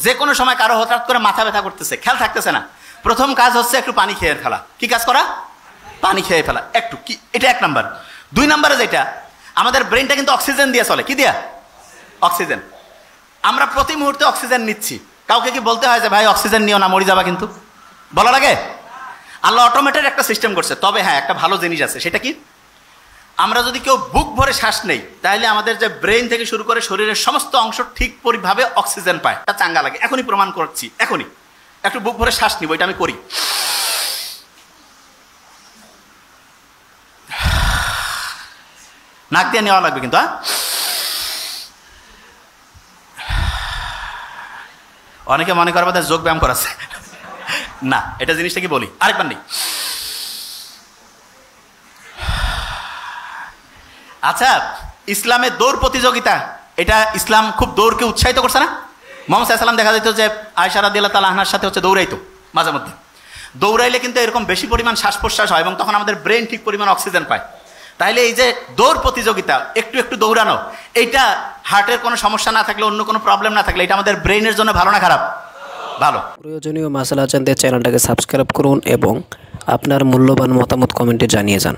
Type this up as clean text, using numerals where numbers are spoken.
যে কোনো সময় কারো হঠাৎ করে মাথা ব্যথা করতেছে, খেয়াল থাকতেছে না, প্রথম কাজ হচ্ছে একটু পানি খেয়ে ফেলা। কি কাজ করা? পানি খেয়ে ফেলা একটু, কি এটা 1 নাম্বার। 2 নাম্বারে যেটা, আমাদের ব্রেনটা কিন্তু অক্সিজেন দিয়ে চলে। কি দিয়া? অক্সিজেন। আমরা প্রতি মুহূর্তে অক্সিজেন নিচ্ছি। কাউকে কি বলতে হয় যে ভাই অক্সিজেন নিও না, মরে যাবা? কিন্তু বলা লাগে? আল্লাহ অটোমেটেড একটা সিস্টেম করছে। তবে হ্যাঁ, একটা ভালো জিনিস আছে। সেটা কি? আমরা যদি কেউ বুক ভরে শ্বাস নেই, তাহলে আমাদের যে ব্রেন থেকে শুরু করে শরীরের সমস্ত অংশ ঠিক পরিভাবে অক্সিজেন পায়। এটা চাঙ্গা লাগে। এখনই প্রমাণ করছি, এখনই একটু বুক ভরে শ্বাস নিব, এটা আমি করি। নাক দিয়ে নেওয়া লাগবে কিন্তু। অনেকে মনে করবে তাদের যোগ ব্যায়াম করাচ্ছে না, এটা জিনিসটা কি বলি আরেকবার নেই। আচ্ছা, ইসলামে দৌড় প্রতিযোগিতা, এটা ইসলাম খুব দৌড়কে উৎসাহিত করছে না? মুহাম্মদ সাল্লাল্লাহু আলাইহি ওয়াসাল্লাম দেখা যেত যে আয়েশা রাদিয়াল্লাহু তাআলা আনহার সাথে দৌড়াইতো মাঝে মধ্যে। দৌড়াইলে কিন্তু এরকম বেশি পরিমাণ শ্বাস প্রশ্বাস হয় এবং তখন আমাদের ব্রেন ঠিক পরিমাণ অক্সিজেন পায়। তাইলে এই যে দৌড় প্রতিযোগিতা, একটু একটু দৌড়ানো, এইটা হার্টের কোনো সমস্যা না থাকলে, অন্য কোনো প্রবলেম না থাকলে, এটা আমাদের ব্রেনের জন্য ভালো না খারাপ? ভালো। প্রয়োজনীয় মাসালা জানতে চ্যানেলটাকে সাবস্ক্রাইব করুন এবং আপনার মূল্যবান মতামত কমেন্টে জানিয়ে যান।